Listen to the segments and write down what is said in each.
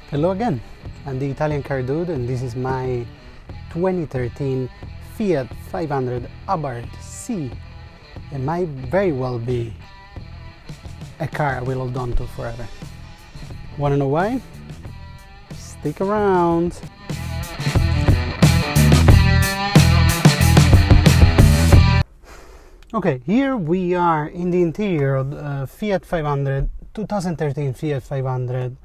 Hello again, I'm the Italian car dude, and this is my 2013 Fiat 500 Abarth C. It might very well be a car I will hold on to forever. Wanna know why? Stick around. Okay, here we are in the interior of the Fiat 500, 2013 Fiat 500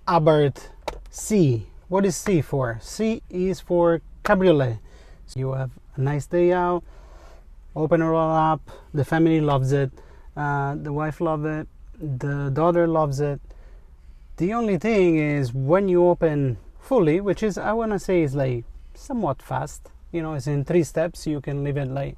Abarth C. What is C for? C is for cabriolet. So you have a nice day out, open it all up, the family loves it, the wife loves it, the daughter loves it. The only thing is when you open fully, which is, I want to say, is like somewhat fast, you know, it's in 3 steps. You can leave it like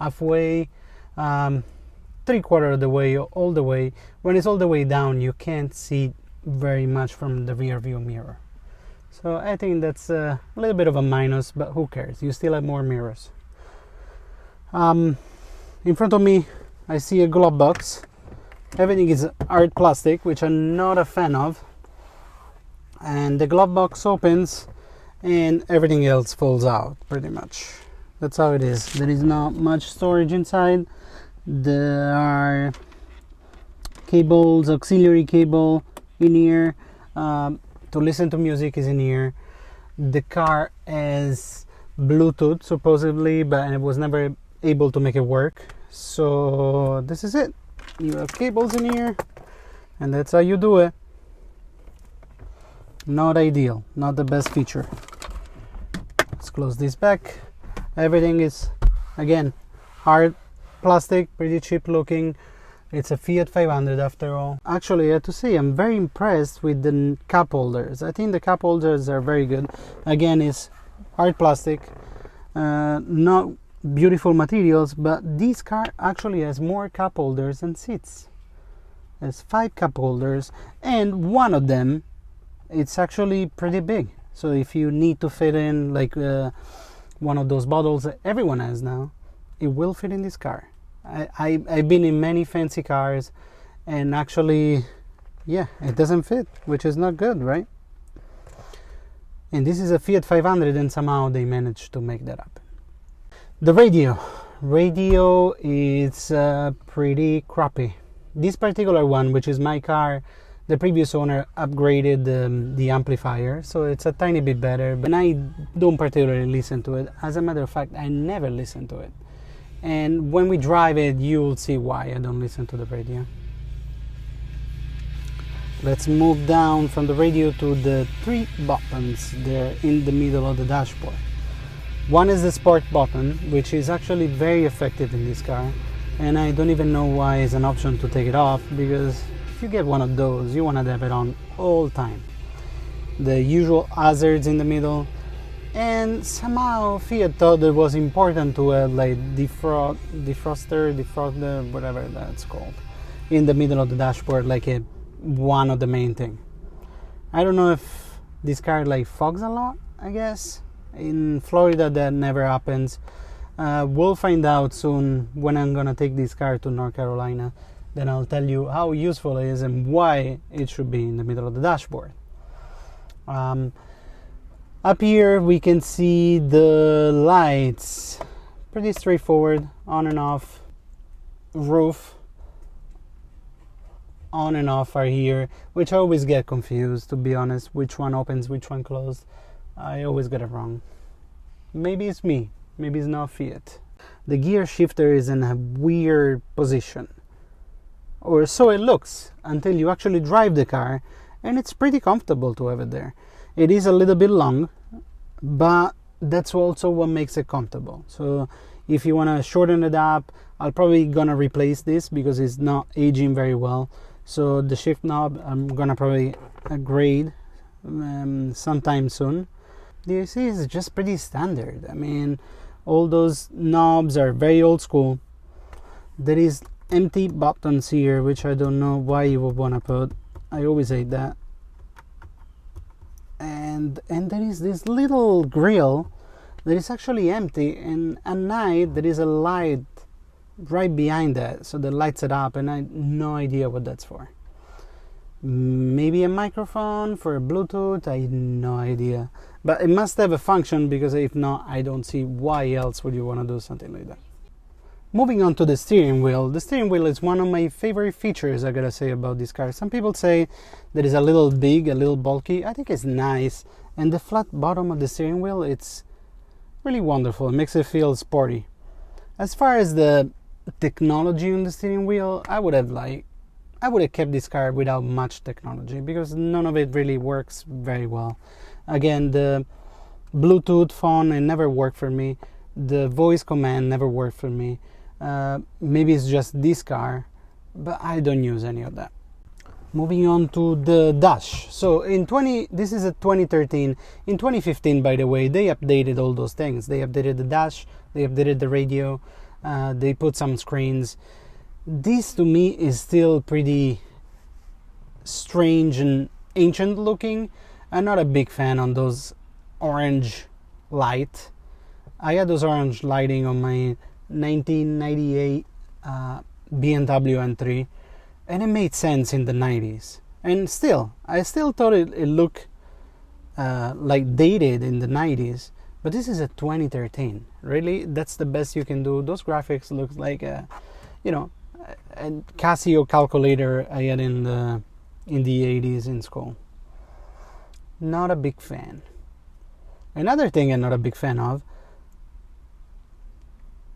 halfway, 3/4 of the way, all the way. When it's all the way down, you can't see very much from the rear view mirror. So I think that's a little bit of a minus, but who cares? You still have more mirrors. In front of me, I see a glove box. Everything is hard plastic, which I'm not a fan of. And the glove box opens and everything else falls out, pretty much. That's how it is. There is not much storage inside. There are cables, auxiliary cable in here. To listen to music is in here. The car has Bluetooth supposedly, but I was never able to make it work. So this is it. You have cables in here, and that's how you do it. Not ideal, not the best feature. Let's close this back. Everything is, again, hard plastic, pretty cheap looking. It's a Fiat 500 after all. Actually, I have to say, I'm very impressed with the cup holders. I think the cup holders are very good. Again, it's hard plastic, not beautiful materials, but this car actually has more cup holders than seats. There's 5 cup holders, and one of them, it's actually pretty big. So if you need to fit in like one of those bottles that everyone has now, it will fit in this car. I've been in many fancy cars, and actually, yeah, it doesn't fit, which is not good, right? And this is a Fiat 500, and somehow they managed to make that happen. The radio is pretty crappy. This particular one, which is my car, the previous owner upgraded the amplifier, so it's a tiny bit better, but I don't particularly listen to it. As a matter of fact, I never listen to it. And when we drive it, you'll see why I don't listen to the radio. Let's move down from the radio to the 3 buttons there in the middle of the dashboard. One is the sport button, which is actually very effective in this car, and I don't even know why it's an option to take it off, because if you get one of those, you want to have it on all the time. The usual hazards in the middle, and somehow Fiat thought it was important to have like defroster, whatever that's called, in the middle of the dashboard, like one of the main thing. I don't know if this car like fogs a lot. I guess in Florida that never happens. We'll find out soon when I'm gonna take this car to North Carolina. Then I'll tell you how useful it is and why it should be in the middle of the dashboard. Up here we can see the lights, pretty straightforward, on and off. Roof, on and off are here, which I always get confused, to be honest, which one opens, which one closed. I always get it wrong. Maybe it's me, maybe it's not Fiat. The gear shifter is in a weird position, or so it looks, until you actually drive the car, and it's pretty comfortable to have it there. It is a little bit long, but that's also what makes it comfortable. So if you want to shorten it up, I'll probably gonna replace this because it's not aging very well. So the shift knob, I'm gonna probably upgrade sometime soon. The AC is just pretty standard. I mean, all those knobs are very old school. There is empty buttons here, which I don't know why you would want to put. I always hate that. And there is this little grill that is actually empty, and at night there is a light right behind that, so that lights it up, and I have no idea what that's for. Maybe maybe a microphone for Bluetooth, I have no idea. But it must have a function, because if not, I don't see why else would you want to do something like that. Moving on to the steering wheel. The steering wheel is one of my favorite features, I gotta say, about this car. Some people say that it's a little big, a little bulky. I think it's nice. And the flat bottom of the steering wheel, it's really wonderful. It makes it feel sporty. As far as the technology on the steering wheel, I would have kept this car without much technology, because none of it really works very well. Again, the Bluetooth phone, it never worked for me. The voice command never worked for me. Maybe it's just this car, but I don't use any of that. Moving on to the dash. So this is a 2013. In 2015, by the way, they updated all those things. They updated the dash, they updated the radio, they put some screens. This to me is still pretty strange and ancient looking. I'm not a big fan on those orange light. I had those orange lighting on my 1998 BMW M3, and it made sense in the 90s. And I still thought it looked like dated in the 90s, but this is a 2013. Really, that's the best you can do. Those graphics look like a Casio calculator I had in the 80s in school. Not a big fan. Another thing I'm not a big fan of,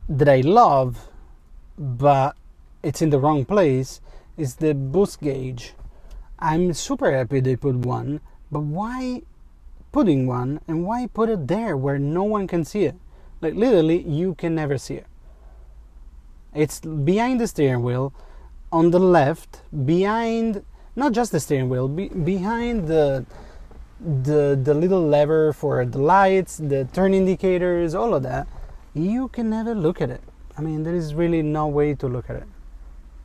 that I love, but it's in the wrong place, is the boost gauge. I'm super happy they put one, but why putting one, and why put it there where no one can see it? Like literally, you can never see it. It's behind the steering wheel, on the left, behind, not just the steering wheel, behind the little lever for the lights, the turn indicators, all of that. You can never look at it. I mean, there is really no way to look at it.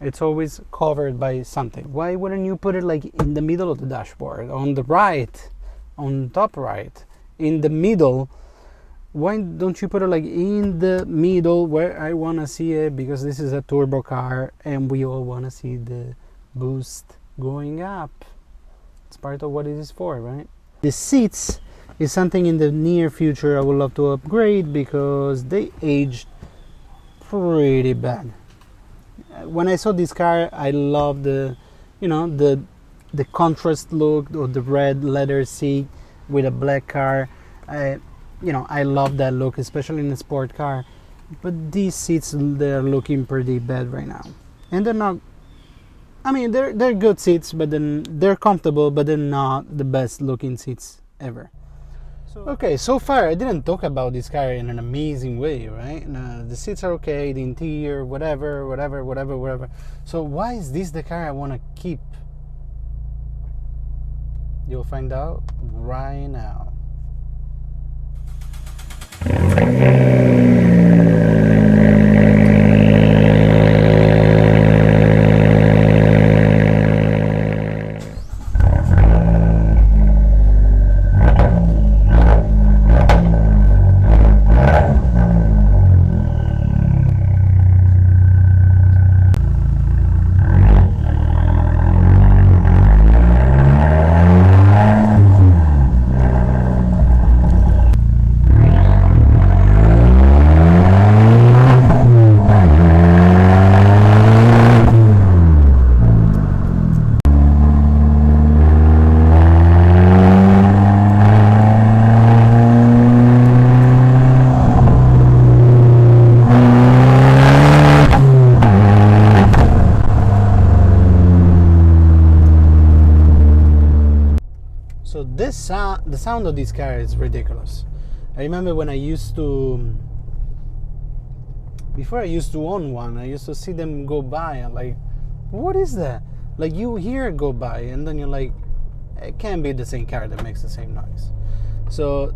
It's always covered by something. Why wouldn't you put it like in the middle of the dashboard, on the right, on top right, in the middle? Why don't you put it like in the middle where I want to see it? Because this is a turbo car and we all want to see the boost going up. It's part of what it is for, right? The seats is something in the near future I would love to upgrade, because they aged pretty bad. When I saw this car, I loved the contrast look, or the red leather seat with a black car. I love that look, especially in a sport car. But these seats, they're looking pretty bad right now, and they're not. I mean, they're good seats, but then they're comfortable, but they're not the best looking seats ever. Okay, so far I didn't talk about this car in an amazing way, right? The seats are okay, the interior, whatever. So why is this the car I want to keep? You'll find out right now. So the sound of this car is ridiculous. I remember when before I used to own one, I used to see them go by and like, what is that? Like, you hear it go by and then you're like, it can't be the same car that makes the same noise. So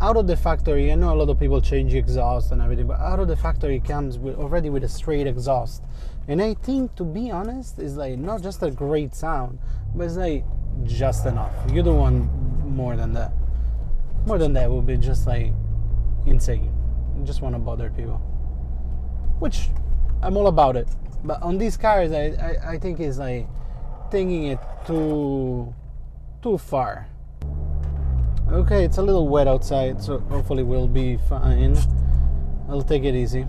out of the factory, I know a lot of people change exhaust and everything, but out of the factory it comes already with a straight exhaust. And I think, to be honest, it's like not just a great sound, but it's like just enough. You don't want more than that. More than that would be just like insane. You just want to bother people, which I'm all about it. But on these cars, I think it's like taking it too far. Okay, it's a little wet outside, so hopefully we'll be fine. I'll take it easy.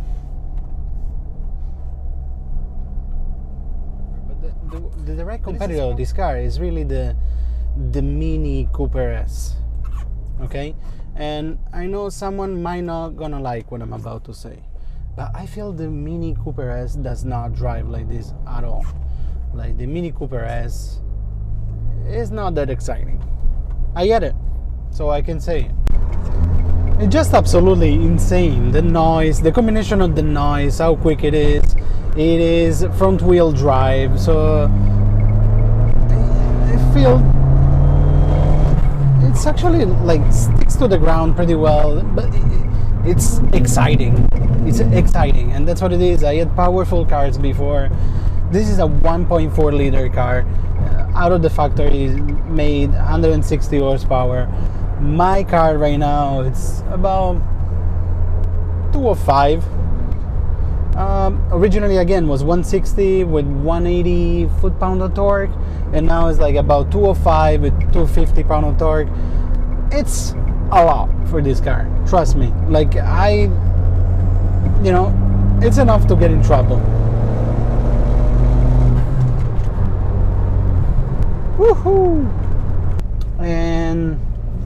But the direct competitor of this car is really the Mini Cooper S. Okay, and I know someone might not gonna like what I'm about to say, but I feel the Mini Cooper S does not drive like this at all. Like, the Mini Cooper S is not that exciting. I get it, so I can say it. It's just absolutely insane. The noise, the combination of the noise, how quick it is front wheel drive, so I feel it's actually like sticks to the ground pretty well, but it's exciting. It's exciting, and that's what it is. I had powerful cars before. This is a 1.4 liter car, out of the factory, made 160 horsepower. My car right now, it's about 205. Originally, again, was 160 with 180 foot-pound of torque, and now it's like about 205 with 250 pound of torque. It's a lot for this car, trust me. Like, it's enough to get in trouble. Woohoo! And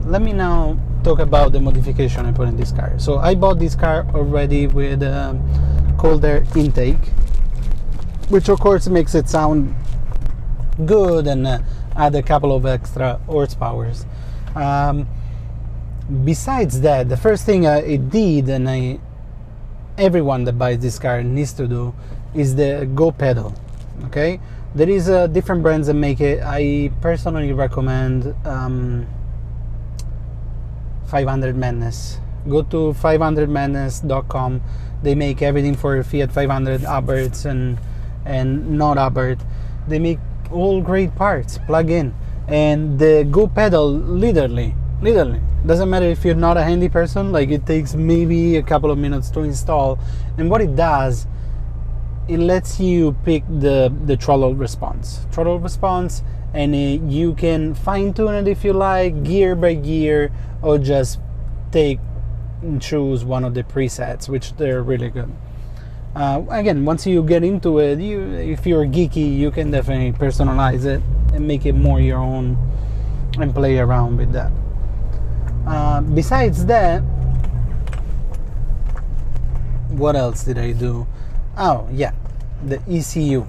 let me now talk about the modification I put in this car. So I bought this car already with cold air intake, which of course makes it sound good and add a couple of extra horsepowers. Besides that, the first thing it did, and everyone that buys this car needs to do, is the go pedal. Okay, there is different brands that make it. I personally recommend 500 Madness. Go to 500madness.com. They make everything for Fiat 500, Abarths and not Abarth. They make all great parts, plug in. And the go pedal, literally doesn't matter if you're not a handy person. Like, it takes maybe a couple of minutes to install, and what it does, it lets you pick the throttle response, and you can fine-tune it if you like, gear by gear, or just take and choose one of the presets, which they're really good. Again, once you get into it, if you're geeky, you can definitely personalize it and make it more your own and play around with that. Besides that, what else did I do? Oh yeah, the ECU,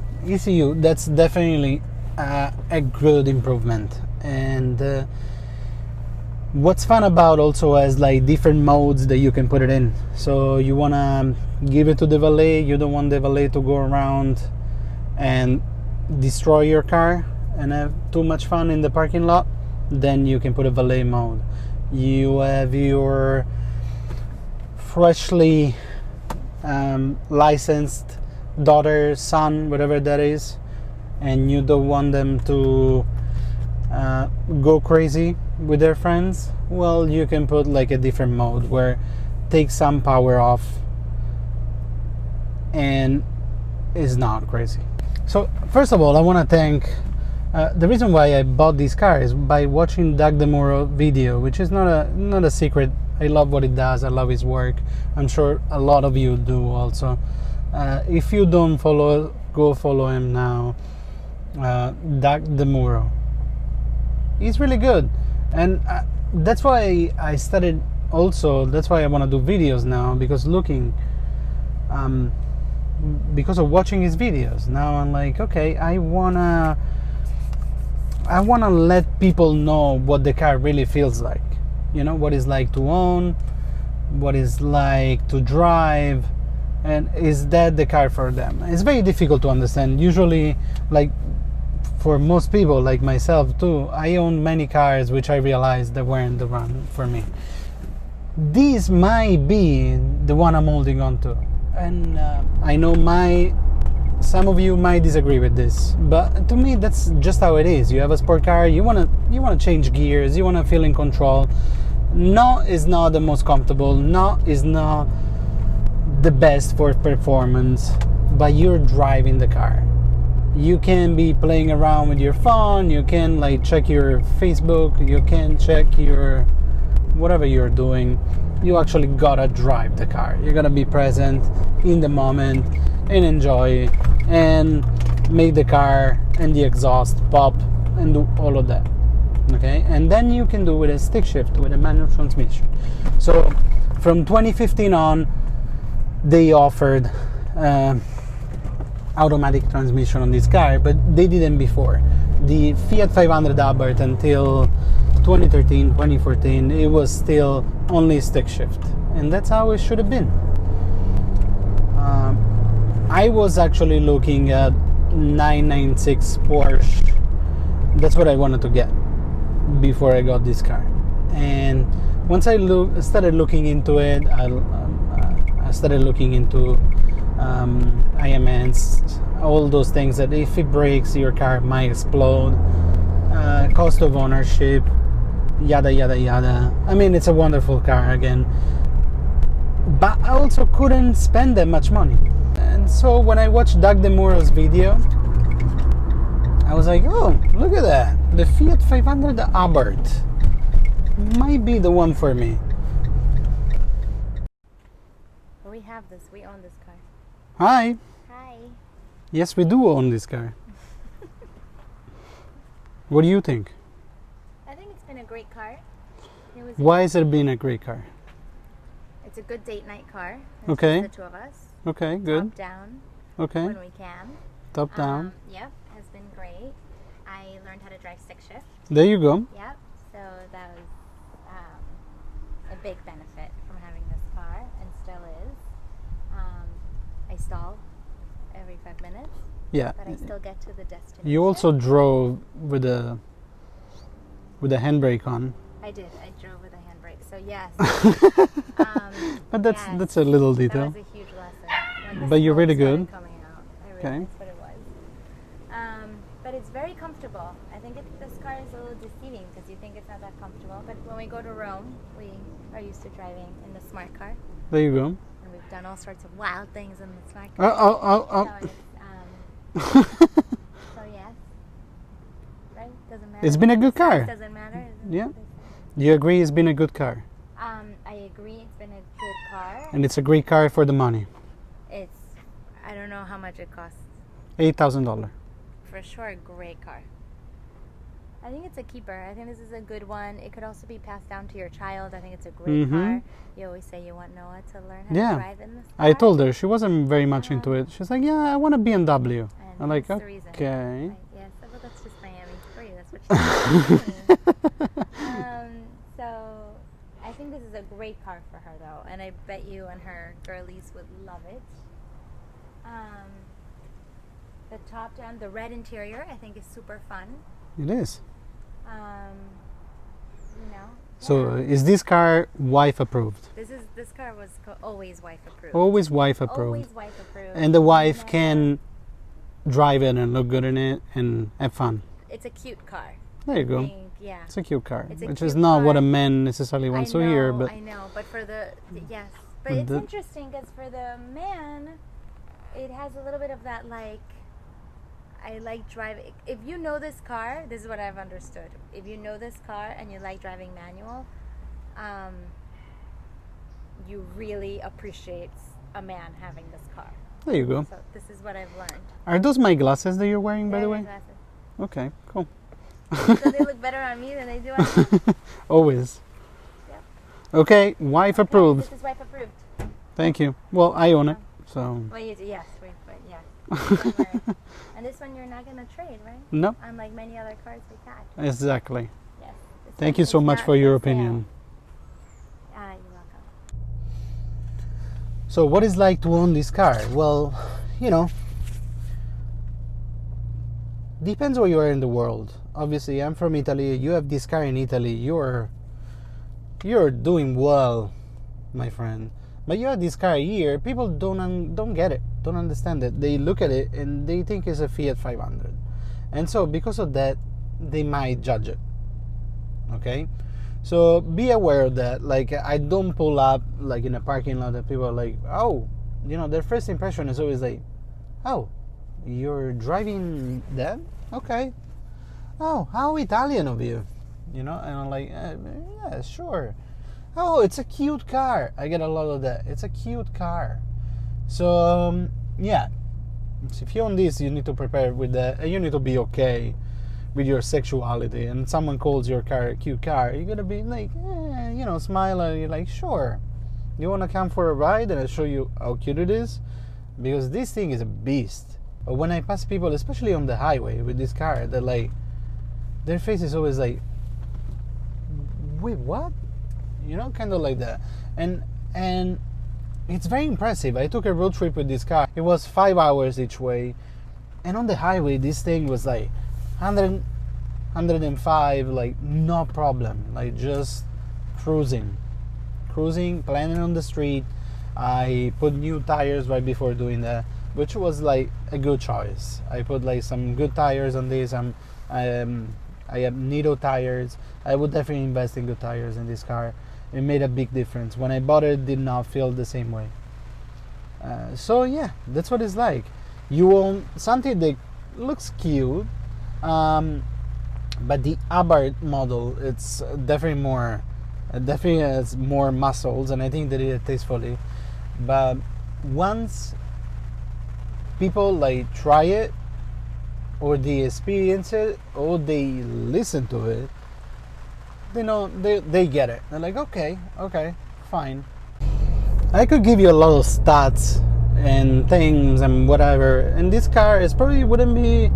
that's definitely a good improvement. And what's fun about also has like different modes that you can put it in. So you want to give it to the valet, you don't want the valet to go around and destroy your car and have too much fun in the parking lot, then you can put a valet mode. You have your freshly licensed daughter, son, whatever that is, and you don't want them to go crazy with their friends, well, you can put like a different mode where take some power off and is not crazy. So first of all, I want to thank the reason why I bought this car is by watching Doug DeMuro video, which is not a secret. I love what he does. I love his work. I'm sure a lot of you do also. If you don't follow, go follow him now. Doug DeMuro. He's really good, and that's why I started. Also, that's why I want to do videos now, because because of watching his videos. Now I'm like, okay, I wanna let people know what the car really feels like. You know, what it's like to own, what it's like to drive, and is that the car for them? It's very difficult to understand. Usually, like for most people, like myself too, I own many cars which I realized that weren't the one for me. These might be the one I'm holding on to, and I know some of you might disagree with this, but to me that's just how it is. You have a sport car, you wanna change gears, you wanna feel in control. No is not the most comfortable, no is not the best for performance, but you're driving the car. You can be playing around with your phone, you can like check your Facebook, you can check your whatever you're doing. You actually gotta drive the car. You're gonna be present in the moment and enjoy and make the car and the exhaust pop and do all of that. Okay, and then you can do with a stick shift, with a manual transmission. So from 2015 on, they offered automatic transmission on this car, but they didn't before. The Fiat 500 Abarth until 2013, 2014, it was still only stick shift, and that's how it should have been. I was actually looking at 996 Porsche. That's what I wanted to get before I got this car, and once I started looking into it, I started looking into IMNs, all those things that if it breaks, your car might explode, cost of ownership, yada yada yada. I mean, it's a wonderful car again, but I also couldn't spend that much money. And so when I watched Doug Demuro's video, I was like, oh, look at that, the Fiat 500 Abarth might be the one for me. We have this, we own this car. Hi. Hi. Yes, we do own this car. What do you think? I think it's been a great car. Why has it been a great car? It's a good date night car. It's Okay. just the two of us. Okay, good. Top down Okay, when we can. top down. Yep, has been great. I learned how to drive stick shift. There you go. Yep, so that was a big benefit from having this car, and still is. I stall every 5 minutes, Yeah. but I still get to the destination. You also drove with a handbrake on. I did. I drove with a handbrake, so yes. But that's yes, that's a little that detail. was a huge lesson. When But the you're smoke really started good. Coming out, I Okay. realized what it was. But it's very comfortable. I think this car is a little deceiving because you think it's not that comfortable. But when we go to Rome, we are used to driving in the smart car, There you go. and we've done all sorts of wild things in the smart Oh, car. oh. So, so yes, right? Doesn't matter. It's been a good Size car. Doesn't matter. Isn't Yeah. it? Do you agree it's been a good car? I agree. It's been a good car. And it's a great car for the money. It's, I don't know how much it costs. $8,000. For sure, a great car. I think it's a keeper. I think this is a good one. It could also be passed down to your child. I think it's a great car. You always say you want Noah to learn how Yeah. to drive in this car. I told her, she wasn't very much into it. She's like, yeah, I want a BMW. And I'm like, that's the reason. okay. Yes, well, that's just Miami for you. That's what she's So I think this is a great car for her, though. And I bet you and her girlies would love it. The top down, the red interior, I think is super fun. It is. You know. So yeah. is this car wife approved? This car was always wife approved. Always wife approved. Always wife approved. And the wife Never- can drive it and look good in it and have fun. It's a cute car. There you I go. think, yeah. It's a cute car, It's a which cute is not what car. a man necessarily wants to hear, but I know, but for yes. But But it's the- interesting because for the man, it has a little bit of that like, I like driving. If you know this car, this is what I've understood. If you know this car and you like driving manual, you really appreciate a man having this car. there you go. So this is what I've learned. Are those my glasses that you're wearing, by the They're way? my glasses. Okay, cool. So they look better on me than they do on you. Always. Yep. Okay, wife approved. This is wife approved. Thank you. Well, I own it, so Well, you do, yes, but yeah. And this one you're not gonna trade, right? no, Unlike many other cars we've had. exactly. Yes. This Thank one you so is much not for your for sale. opinion. You're welcome. So, what is like to own this car? Well, you know, depends where you are in the world. Obviously, I'm from Italy. You have this car in Italy. You're doing well, my friend. But you have this car here. People don't get it. Don't understand it. They look at it and they think it's a Fiat 500, and so because of that, they might judge it. Okay, so be aware of that. Like, I don't pull up like in a parking lot that people are like, oh, you know, their first impression is always like, oh, you're driving that? Okay. Oh, how Italian of you. You know, and I'm like, yeah, sure. Oh, it's a cute car. I get a lot of that. It's a cute car. So, yeah. So if you own this, you need to prepare with that. You need to be okay with your sexuality. And someone calls your car a cute car, you're gonna be like, you know, smile, and you're like, sure. You wanna come for a ride and I'll show you how cute it is? Because this thing is a beast. But when I pass people, especially on the highway with this car, they're like, their face is always like, wait, what? You know, kind of like that. And it's very impressive. I took a road trip with this car. It was 5 hours each way. And on the highway, this thing was like 100, 105, like no problem. Like just cruising, planning on the street. I put new tires right before doing that, which was like a good choice. I put like some good tires on this. I have Nido tires. I would definitely invest in good tires in this car. It made a big difference. When I bought it, did not feel the same way. So yeah, that's what it's like. You own something that looks cute, but the Abarth model, it's definitely has more muscles, and I think they did it tastefully. But once people like try it, or they experience it, or they listen to it, they know, they get it. They're like, okay, fine. I could give you a lot of stats and things and whatever, and this car is probably wouldn't be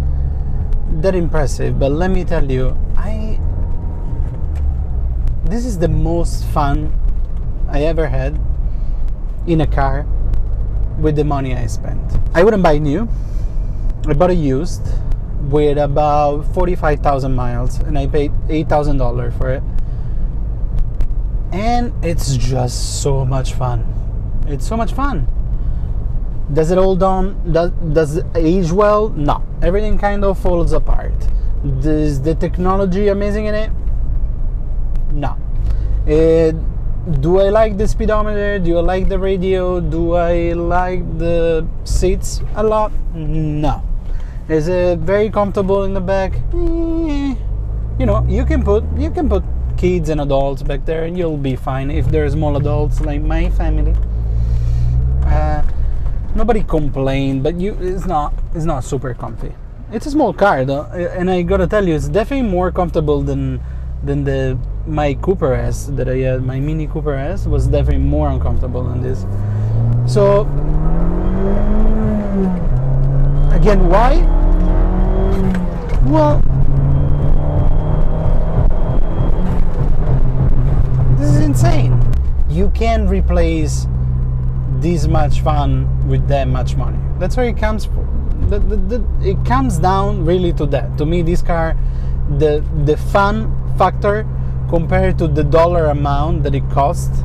that impressive, but let me tell you, this is the most fun I ever had in a car with the money I spent. I wouldn't buy new. I bought a used with about 45,000 miles, and I paid $8,000 for it. And it's just so much fun. It's so much fun. Does it hold on? Does it age well? No. Everything kind of falls apart. Is the technology amazing in it? No. Do I like the speedometer? Do I like the radio? Do I like the seats a lot? No. Is it very comfortable in the back? You know, you can put kids and adults back there, and you'll be fine. If they're small adults like my family, nobody complained. But it's not super comfy. It's a small car though, and I gotta tell you, it's definitely more comfortable than my Cooper S that I had. My Mini Cooper S was definitely more uncomfortable than this. So again, why? Well, this is insane. You can't replace this much fun with that much money. That's where it comes from. It comes down really to that. To me, this car, the fun factor compared to the dollar amount that it costs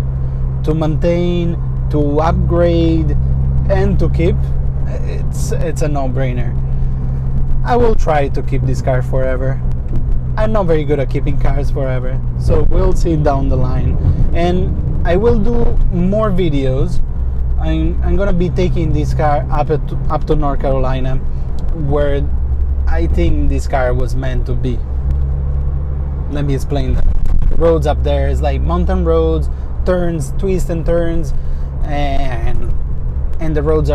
to maintain, to upgrade, and to keep, it's a no-brainer. I will try to keep this car forever. I'm not very good at keeping cars forever, so we'll see down the line. And I will do more videos. I'm gonna be taking this car up to North Carolina, where I think this car was meant to be. Let me explain that. The roads up there is like mountain roads, turns, twists and turns, and the road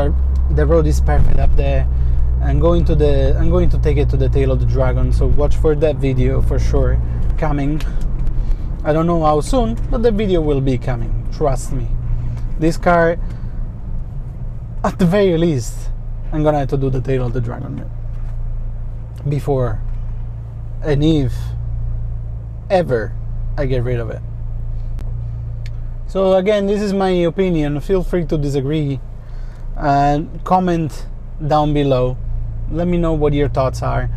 is perfect up there. I'm going to take it to the Tail of the Dragon, so watch for that video for sure coming. I don't know how soon, but the video will be coming, trust me. This car, at the very least, I'm gonna have to do the Tail of the Dragon before, and if ever I get rid of it. So again, this is my opinion. Feel free to disagree and comment down below. Let me know what your thoughts are.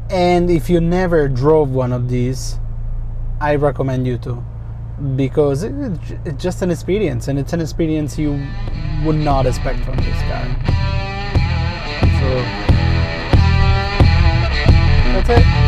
And if you never drove one of these, I recommend you to, because it's just an experience, and it's an experience you would not expect from this car. So that's it.